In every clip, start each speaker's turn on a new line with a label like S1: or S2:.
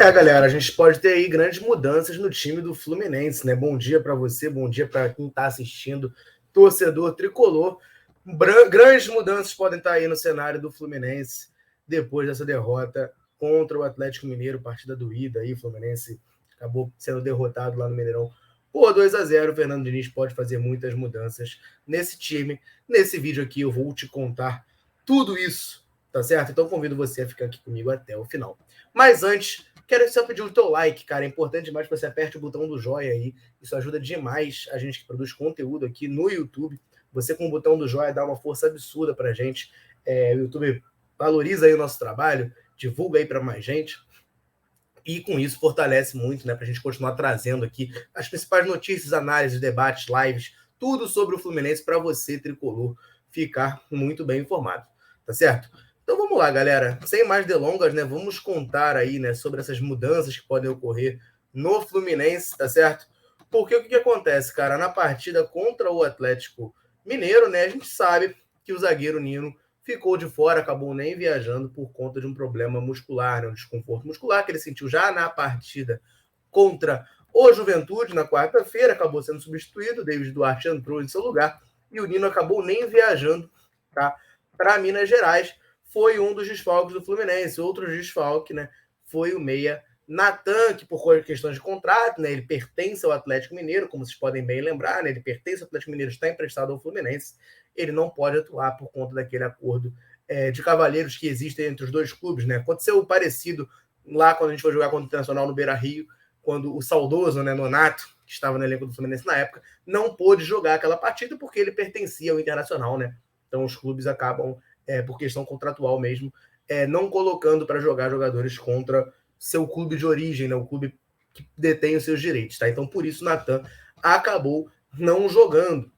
S1: Galera, a gente pode ter aí grandes mudanças no time do Fluminense, né? Bom dia para você, bom dia para quem está assistindo, torcedor tricolor. Grandes mudanças podem estar aí no cenário do Fluminense depois dessa derrota contra o Atlético Mineiro, partida doída aí. O Fluminense acabou sendo derrotado lá no Mineirão por 2-0. O Fernando Diniz pode fazer muitas mudanças nesse time. Nesse vídeo aqui eu vou te contar tudo isso, tá certo? Então convido você a ficar aqui comigo até o final. Mas antes, quero só pedir o teu like, cara. É importante demais que você aperte o botão do joinha aí. Isso ajuda demais a gente que produz conteúdo aqui no YouTube. Você com o botão do joinha dá uma força absurda pra gente. O YouTube valoriza aí o nosso trabalho, divulga aí para mais gente. E com isso fortalece muito, né, pra gente continuar trazendo aqui as principais notícias, análises, debates, lives, tudo sobre o Fluminense para você, tricolor, ficar muito bem informado. Tá certo? Então vamos lá, galera. Sem mais delongas, né? Vamos contar aí, né, sobre essas mudanças que podem ocorrer no Fluminense, tá certo? Porque o que acontece, cara? Na partida contra o Atlético Mineiro, né, a gente sabe que o zagueiro Nino ficou de fora, acabou nem viajando por conta de um problema muscular, né, um desconforto muscular que ele sentiu já na partida contra o Juventude na quarta-feira, acabou sendo substituído, o David Duarte entrou em seu lugar e o Nino acabou nem viajando, tá, para Minas Gerais. Foi um dos desfalques do Fluminense. Outro desfalque, né, foi o meia Natan, que por questões de contrato, né, ele pertence ao Atlético Mineiro, como vocês podem bem lembrar, né, ele pertence ao Atlético Mineiro, está emprestado ao Fluminense, ele não pode atuar por conta daquele acordo de cavalheiros que existem entre os dois clubes, né? Aconteceu parecido lá quando a gente foi jogar contra o Internacional no Beira-Rio, quando o saudoso, né, Nonato, que estava no elenco do Fluminense na época, não pôde jogar aquela partida porque ele pertencia ao Internacional, né? Então os clubes acabam, por questão contratual mesmo, não colocando para jogar jogadores contra seu clube de origem, né? O clube que detém os seus direitos, tá? Então por isso Natan acabou não jogando.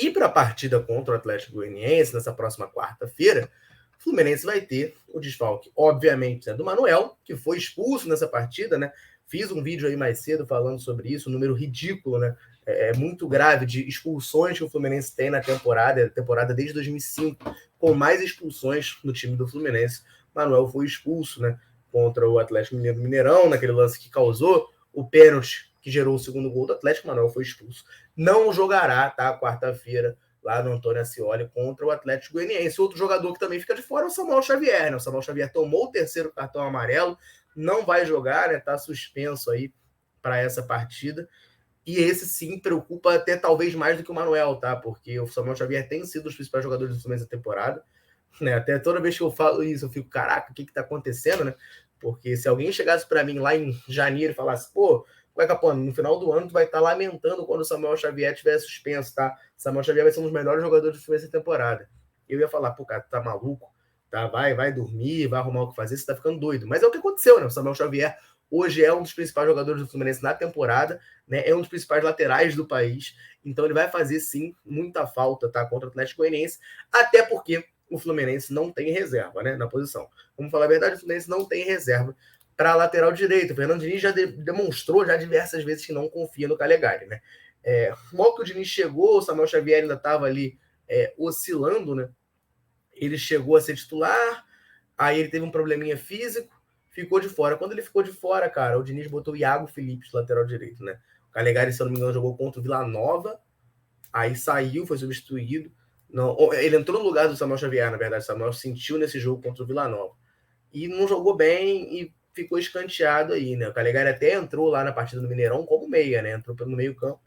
S1: E para a partida contra o Atlético Goianiense, nessa próxima quarta-feira, o Fluminense vai ter o desfalque, obviamente, né, do Manuel, que foi expulso nessa partida, né? Fiz um vídeo aí mais cedo falando sobre isso, um número ridículo, né? Muito grave de expulsões que o Fluminense tem na temporada desde 2005, com mais expulsões no time do Fluminense. Manuel foi expulso, né, contra o Atlético Mineiro Mineirão, naquele lance que causou o pênalti que gerou o segundo gol do Atlético. Manuel foi expulso. Não jogará, tá, quarta-feira, lá no Antônio Ascioli contra o Atlético Goianiense. Outro jogador que também fica de fora é o Samuel Xavier, né? O Samuel Xavier tomou o terceiro cartão amarelo, não vai jogar, né? Tá suspenso aí para essa partida. E esse sim preocupa até talvez mais do que o Manuel, tá? Porque o Samuel Xavier tem sido um dos principais jogadores do Fluminense da temporada, né? Até toda vez que eu falo isso, eu fico, caraca, o que tá acontecendo, né? Porque se alguém chegasse para mim lá em janeiro e falasse, pô, Capone, no final do ano tu vai estar lamentando quando o Samuel Xavier estiver suspenso, tá? Samuel Xavier vai ser um dos melhores jogadores do Fluminense essa temporada. Eu ia falar, pô, cara, tu tá maluco? Tá? Vai dormir, vai arrumar o que fazer, você tá ficando doido. Mas é o que aconteceu, né? O Samuel Xavier hoje é um dos principais jogadores do Fluminense na temporada, né? É um dos principais laterais do país. Então ele vai fazer, sim, muita falta, tá? Contra o Atlético Goianiense, até porque o Fluminense não tem reserva, né? Na posição. Vamos falar a verdade, o Fluminense não tem reserva para a lateral direito. O Fernando Diniz já demonstrou já diversas vezes que não confia no Calegari, né? Logo que o Diniz chegou, o Samuel Xavier ainda estava ali oscilando, né? Ele chegou a ser titular, aí ele teve um probleminha físico, ficou de fora. Quando ele ficou de fora, cara, o Diniz botou o Iago Felipe de lateral direito, né? O Calegari, se eu não me engano, jogou contra o Vila Nova, aí saiu, foi substituído. Não, ele entrou no lugar do Samuel Xavier, na verdade. O Samuel sentiu nesse jogo contra o Vila Nova. E não jogou bem e ficou escanteado aí, né? O Calegari até entrou lá na partida do Mineirão como meia, né? Entrou pelo meio campo.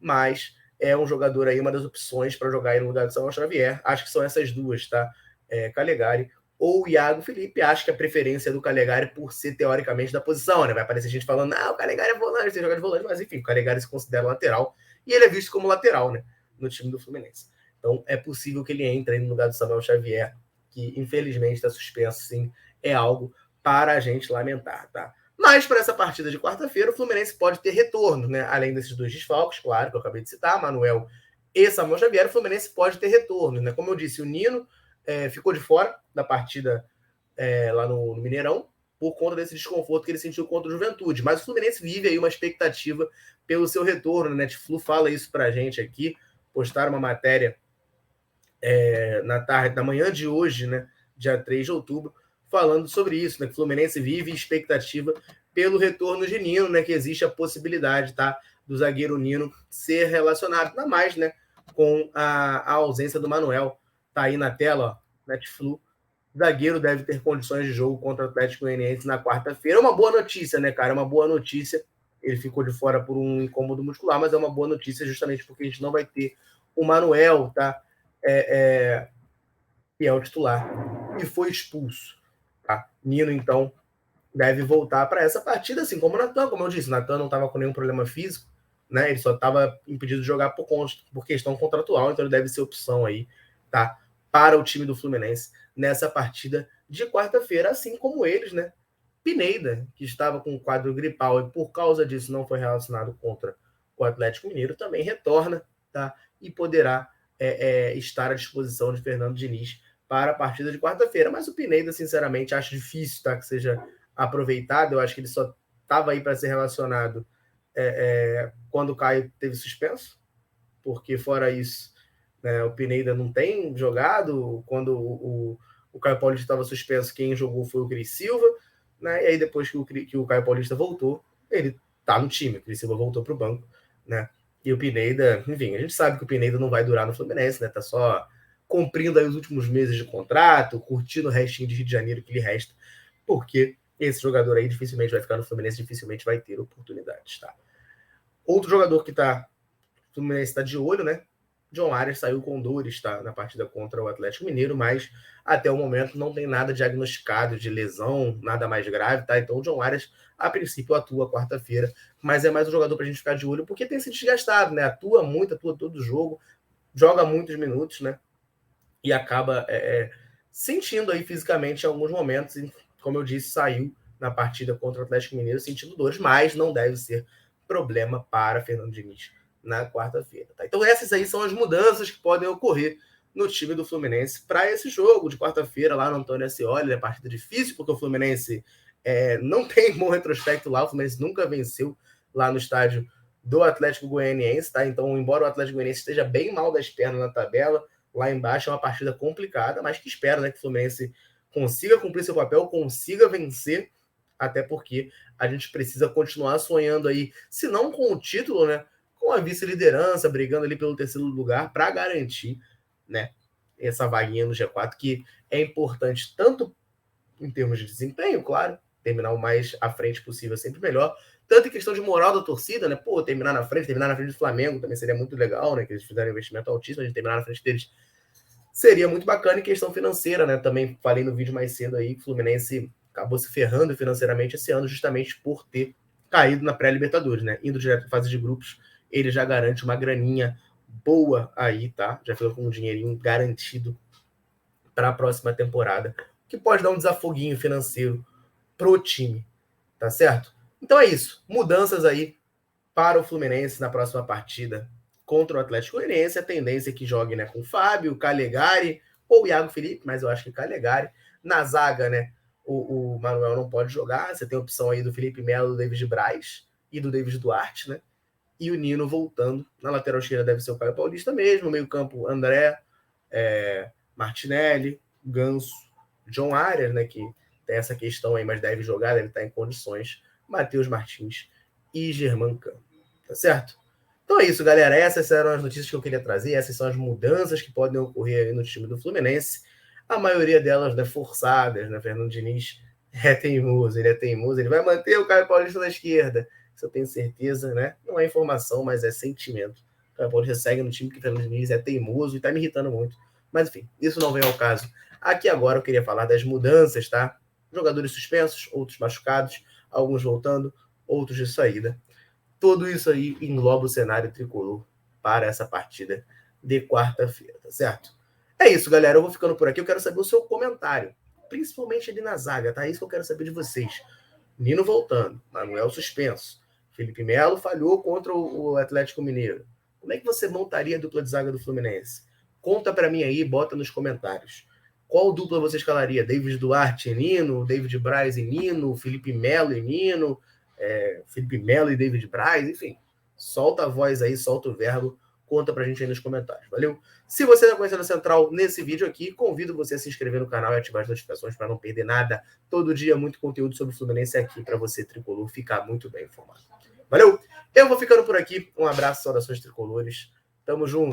S1: Mas é um jogador aí, uma das opções para jogar aí no lugar do Samuel Xavier. Acho que são essas duas, tá? Calegari ou Iago Felipe. Acho que a preferência é do Calegari por ser, teoricamente, da posição, né? Vai aparecer gente falando, o Calegari é volante, tem jogar de volante. Mas, enfim, o Calegari se considera lateral. E ele é visto como lateral, né? No time do Fluminense. Então, é possível que ele entre aí no lugar do Samuel Xavier, que infelizmente está suspenso, sim, é algo para a gente lamentar, tá? Mas para essa partida de quarta-feira, o Fluminense pode ter retorno, né? Além desses dois desfalques, claro, que eu acabei de citar, Manuel e Samuel Xavier, o Fluminense pode ter retorno, né? Como eu disse, o Nino ficou de fora da partida lá no Mineirão, por conta desse desconforto que ele sentiu contra o Juventude. Mas o Fluminense vive aí uma expectativa pelo seu retorno, né? Netflu fala isso pra gente aqui, postaram uma matéria na manhã de hoje, né, dia 3 de outubro, falando sobre isso, né? Que o Fluminense vive expectativa pelo retorno de Nino, né? Que existe a possibilidade, tá? Do zagueiro Nino ser relacionado, ainda mais, né? Com a ausência do Manuel. Tá aí na tela, ó, Netflu. O zagueiro deve ter condições de jogo contra o Atlético Goianiense na quarta-feira. É uma boa notícia, né, cara? É uma boa notícia. Ele ficou de fora por um incômodo muscular, mas é uma boa notícia justamente porque a gente não vai ter o Manuel, tá? Que é o titular, e foi expulso. Tá? Nino, então, deve voltar para essa partida, assim como o Natan, como eu disse. O Natan não estava com nenhum problema físico, né? Ele só estava impedido de jogar por questão contratual, então ele deve ser opção aí, tá? Para o time do Fluminense nessa partida de quarta-feira, assim como eles, né? Pineda, que estava com um quadro gripal e por causa disso não foi relacionado contra o Atlético Mineiro, também retorna, tá? E poderá estar à disposição de Fernando Diniz para a partida de quarta-feira. Mas o Pineda, sinceramente, acho difícil, tá? Que seja aproveitado. Eu acho que ele só estava aí para ser relacionado quando o Caio teve suspenso, porque fora isso, né, o Pineda não tem jogado. Quando o Caio Paulista estava suspenso, quem jogou foi o Cris Silva, né? E aí depois que o Caio Paulista voltou, ele tá no time. O Cris Silva voltou para o banco, né? E o Pineda, enfim, a gente sabe que o Pineda não vai durar no Fluminense, né? Tá só cumprindo aí os últimos meses de contrato, curtindo o restinho de Rio de Janeiro que lhe resta, porque esse jogador aí dificilmente vai ficar no Fluminense, dificilmente vai ter oportunidades, tá? Outro jogador que o Fluminense está de olho, né? John Arias saiu com dores, tá? Na partida contra o Atlético Mineiro, mas até o momento não tem nada diagnosticado de lesão, nada mais grave, tá? Então o John Arias, a princípio, atua quarta-feira, mas é mais um jogador pra gente ficar de olho, porque tem se desgastado, né? Atua muito, atua todo o jogo, joga muitos minutos, né? E acaba sentindo aí fisicamente em alguns momentos, e, como eu disse, saiu na partida contra o Atlético Mineiro sentindo dores, mas não deve ser problema para Fernando Diniz na quarta-feira. Tá? Então essas aí são as mudanças que podem ocorrer no time do Fluminense para esse jogo de quarta-feira lá no Antônio Ascioli. É partida difícil porque o Fluminense não tem bom retrospecto lá, o Fluminense nunca venceu lá no estádio do Atlético Goianiense, tá? Então, embora o Atlético Goianiense esteja bem mal das pernas na tabela, lá embaixo é uma partida complicada, mas que espera, né, que o Fluminense consiga cumprir seu papel, consiga vencer, até porque a gente precisa continuar sonhando aí, se não com o título, né, com a vice-liderança, brigando ali pelo terceiro lugar para garantir, né, essa vaguinha no G4, que é importante tanto em termos de desempenho, claro, terminar o mais à frente possível é sempre melhor, tanto em questão de moral da torcida, né? Pô, terminar na frente do Flamengo também seria muito legal, né? Que eles fizeram um investimento altíssimo, a gente terminar na frente deles seria muito bacana. Em questão financeira, né? Também falei no vídeo mais cedo aí que o Fluminense acabou se ferrando financeiramente esse ano justamente por ter caído na pré-Libertadores, né? Indo direto para fase de grupos, ele já garante uma graninha boa aí, tá? Já ficou com um dinheirinho garantido para a próxima temporada, que pode dar um desafoguinho financeiro pro time, tá certo? Então é isso. Mudanças aí para o Fluminense na próxima partida contra o Atlético Goianiense. A tendência é que jogue, né, com o Fábio, Calegari ou o Iago Felipe, mas eu acho que Calegari. Na zaga, né, o Manuel não pode jogar. Você tem a opção aí do Felipe Melo, do David Braz e do David Duarte, né? E o Nino voltando. Na lateral esquerda deve ser o Caio Paulista mesmo. No meio-campo, André, Martinelli, Ganso, John Arias, né? Que tem essa questão aí, mas deve jogar, deve estar em condições. Matheus Martins e Germán Cano. Tá certo? Então é isso, galera. Essas eram as notícias que eu queria trazer. Essas são as mudanças que podem ocorrer aí no time do Fluminense. A maioria delas, né, forçadas, né? Fernando Diniz é teimoso, ele é teimoso. Ele vai manter o Caio Paulista na esquerda. Isso eu tenho certeza, né? Não é informação, mas é sentimento. O Caio Paulista segue no time que o Fernando Diniz é teimoso e tá me irritando muito. Mas enfim, isso não vem ao caso. Aqui agora eu queria falar das mudanças, tá? Jogadores suspensos, outros machucados, alguns voltando, outros de saída. Tudo isso aí engloba o cenário tricolor para essa partida de quarta-feira, tá certo? É isso, galera. Eu vou ficando por aqui. Eu quero saber o seu comentário, principalmente ali na zaga, tá? É isso que eu quero saber de vocês. Nino voltando, Manuel suspenso, Felipe Melo falhou contra o Atlético Mineiro. Como é que você montaria a dupla de zaga do Fluminense? Conta para mim aí, bota nos comentários. Qual dupla você escalaria? David Duarte e Nino, David Braz e Nino, Felipe Melo e Nino, Felipe Melo e David Braz, enfim. Solta a voz aí, solta o verbo, Conta pra gente aí nos comentários, valeu? Se você está conhecendo a Central nesse vídeo aqui, convido você a se inscrever no canal e ativar as notificações para não perder nada. Todo dia, muito conteúdo sobre o Fluminense aqui para você, tricolor, ficar muito bem informado. Valeu? Eu vou ficando por aqui. Um abraço, saudações tricolores. Tamo junto.